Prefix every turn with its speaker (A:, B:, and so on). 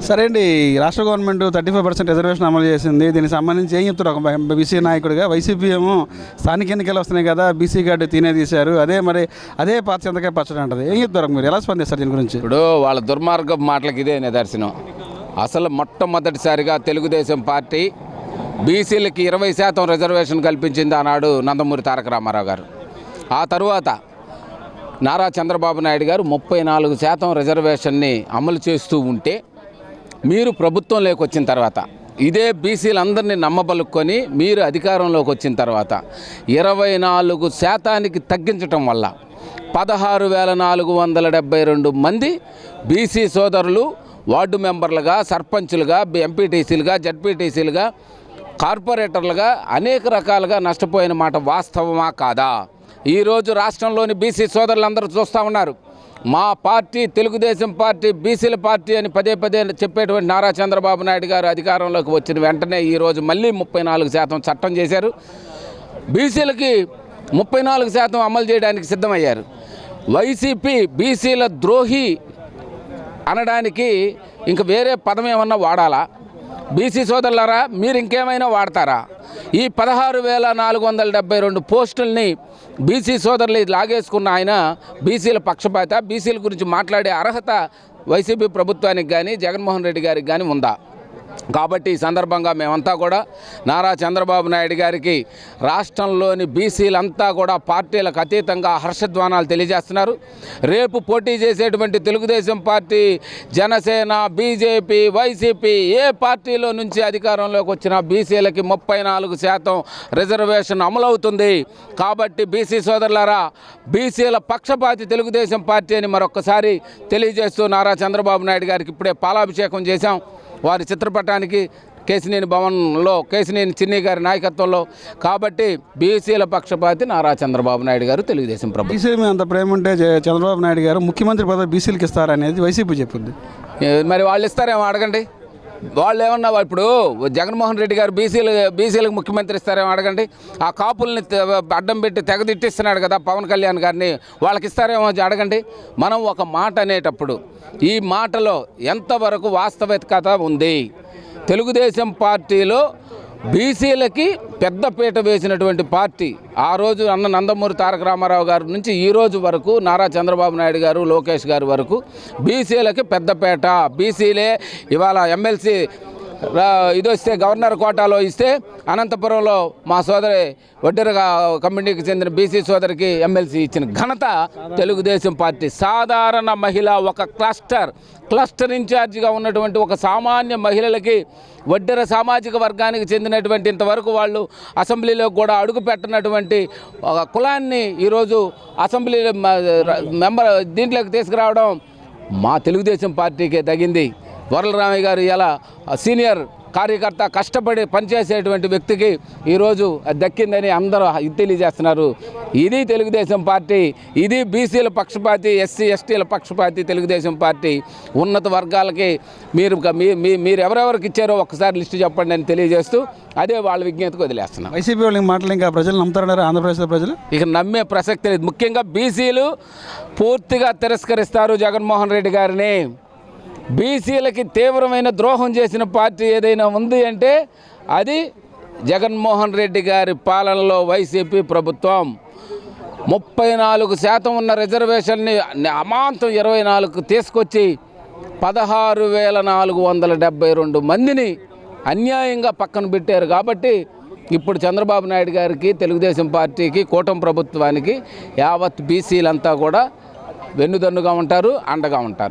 A: సరే అండి, రాష్ట్ర గవర్నమెంట్ 35% రిజర్వేషన్ అమలు చేసింది. దీనికి సంబంధించి ఏం చెప్తారు ఒక బీసీ నాయకుడిగా? వైసీపీ ఏమో స్థానిక ఎన్నికలు వస్తున్నాయి కదా, బీసీ కార్డు తీసేశారు, అదే పాత చింతకాయ పచ్చడి అంటది. ఏం చెప్తారు మీరు? ఎలా స్పందిస్తారు దీని గురించి?
B: ఇప్పుడు వాళ్ళ దుర్మార్గం మాటలకు ఇదే నిదర్శనం. అసలు మొట్టమొదటిసారిగా తెలుగుదేశం పార్టీ బీసీలకి 20% రిజర్వేషన్ కల్పించింది ఆనాడు నందమూరి తారక రామారావు గారు. ఆ తరువాత నారా చంద్రబాబు నాయుడు గారు 34% రిజర్వేషన్ని అమలు చేస్తూ ఉంటే, మీరు ప్రభుత్వంలోకి వచ్చిన తర్వాత ఇదే బీసీలందరినీ నమ్మబలుక్కొని మీరు అధికారంలోకి వచ్చిన తర్వాత 24% తగ్గించటం వల్ల 16,472 మంది బీసీ సోదరులు వార్డు మెంబర్లుగా, సర్పంచులుగా, ఎంపీటీసీలుగా, జడ్పీటీసీలుగా, కార్పొరేటర్లుగా అనేక రకాలుగా నష్టపోయిన మాట వాస్తవమా కాదా? ఈరోజు రాష్ట్రంలోని బీసీ సోదరులందరూ చూస్తూ ఉన్నారు. మా పార్టీ తెలుగుదేశం పార్టీ బీసీల పార్టీ అని పదే చెప్పేటువంటి నారా చంద్రబాబు నాయుడు గారు అధికారంలోకి వచ్చిన వెంటనే ఈరోజు మళ్ళీ 34% చట్టం చేశారు. బీసీలకి 34% అమలు చేయడానికి సిద్ధమయ్యారు. వైసీపీ బీసీల ద్రోహి అనడానికి ఇంక వేరే పదం ఏమన్నా వాడాలా? బీసీ సోదరులారా, మీరు ఇంకేమైనా వాడతారా? ఈ 16,472 పోస్టుల్ని బీసీ సోదరులు లాగేసుకున్న ఆయన బీసీల పక్షపాత, బీసీల గురించి మాట్లాడే అర్హత వైసీపీ ప్రభుత్వానికి కానీ జగన్మోహన్ రెడ్డి గారికి కానీ ఉందా? కాబట్టి ఈ సందర్భంగా మేమంతా కూడా నారా చంద్రబాబు నాయుడు గారికి రాష్ట్రంలోని బీసీలంతా కూడా పార్టీలకు అతీతంగా హర్షధ్వానాలు తెలియజేస్తున్నారు. రేపు పోటీ చేసేటువంటి Telugu Desam party, Janasena, BJP, YCP ఏ పార్టీలో నుంచి అధికారంలోకి వచ్చిన బీసీలకి 34% రిజర్వేషన్ అమలవుతుంది. కాబట్టి బీసీ సోదరులారా, బీసీల పక్షపాతి తెలుగుదేశం పార్టీ అని మరొకసారి తెలియజేస్తూ నారా చంద్రబాబు నాయుడు గారికి ఇప్పుడే పాలాభిషేకం చేశాం. వారి చిత్రపటానికి కేశినేని భవన్లో కేశినేని చిన్ని గారి నాయకత్వంలో. కాబట్టి బీసీల పక్షపాతి నారా చంద్రబాబు నాయుడు గారు, తెలుగుదేశం ప్రభుత్వం.
A: బీసీ మీద అంత ప్రేమ ఉంటే చంద్రబాబు నాయుడు గారు ముఖ్యమంత్రి పదవి బీసీలకు ఇస్తారనేది వైసీపీ చెప్పింది.
B: మరి వాళ్ళు ఇస్తారేమో అడగండి. వాళ్ళు ఏమన్నా ఇప్పుడు జగన్మోహన్ రెడ్డి గారు బీసీలకు ముఖ్యమంత్రి ఇస్తారేమో అడగండి. ఆ కాపుల్ని అడ్డం పెట్టి తెగదిట్టిస్తున్నాడు కదా పవన్ కళ్యాణ్ గారిని, వాళ్ళకి ఇస్తారేమో అడగండి. మనం ఒక మాట అనేటప్పుడు ఈ మాటలో ఎంతవరకు వాస్తవికత ఉంది? తెలుగుదేశం పార్టీలో బీసీలకి పెద్దపీట వేసినటువంటి పార్టీ ఆ రోజు నందమూరి తారక రామారావు గారి నుంచి ఈ రోజు వరకు నారా చంద్రబాబు నాయుడు గారు, లోకేష్ గారి వరకు బీసీలకి పెద్దపీట. బీసీలే ఇవాళ ఎమ్మెల్సీ ఇది వస్తే గవర్నర్ కోటాలో ఇస్తే అనంతపురంలో మా సోదరి వడ్డెర కమ్యూనిటీకి చెందిన బీసీ సోదరికి ఎమ్మెల్సీ ఇచ్చిన ఘనత తెలుగుదేశం పార్టీ. సాధారణ మహిళ ఒక క్లస్టర్ ఇన్ఛార్జిగా ఉన్నటువంటి ఒక సామాన్య మహిళలకి, వడ్డెర సామాజిక వర్గానికి చెందినటువంటి ఇంతవరకు వాళ్ళు అసెంబ్లీలో కూడా అడుగు పెట్టినటువంటి ఒక కులాన్ని ఈరోజు అసెంబ్లీ మెంబర్ దీంట్లోకి తీసుకురావడం మా తెలుగుదేశం పార్టీకే తగింది. వరలరామయ్య గారు ఇలా సీనియర్ కార్యకర్త, కష్టపడి పనిచేసేటువంటి వ్యక్తికి ఈరోజు దక్కిందని అందరూ తెలియజేస్తున్నారు. ఇది తెలుగుదేశం పార్టీ, ఇది బీసీల పక్షపాతి, ఎస్సీ ఎస్టీల పక్షపాతి తెలుగుదేశం పార్టీ. ఉన్నత వర్గాలకి మీరు ఎవరెవరికి ఇచ్చారో ఒక్కసారి లిస్టు చెప్పండి అని తెలియజేస్తూ అదే వాళ్ళ విజ్ఞతకు వదిలేస్తున్నాం.
A: వైసీపీ వాళ్ళకి మాటలు ఇంకా ప్రజలు నమ్ముతారన్నారు ఆంధ్రప్రదేశ్ ప్రజలు?
B: ఇక నమ్మే ప్రసక్తి లేదు. ముఖ్యంగా బీసీలు పూర్తిగా తిరస్కరిస్తారు జగన్మోహన్ రెడ్డి గారిని. బీసీలకి తీవ్రమైన ద్రోహం చేసిన పార్టీ ఏదైనా ఉంది అంటే అది జగన్మోహన్ రెడ్డి గారి పాలనలో వైసీపీ ప్రభుత్వం. 34% ఉన్న రిజర్వేషన్ని అమాంతం 24 తీసుకొచ్చి 16,472 మందిని అన్యాయంగా పక్కన పెట్టారు. కాబట్టి ఇప్పుడు చంద్రబాబు నాయుడు గారికి, తెలుగుదేశం పార్టీకి, కూటమి ప్రభుత్వానికి యావత్ బీసీలంతా కూడా వెన్నుదన్నుగా ఉంటారు, అండగా ఉంటారు.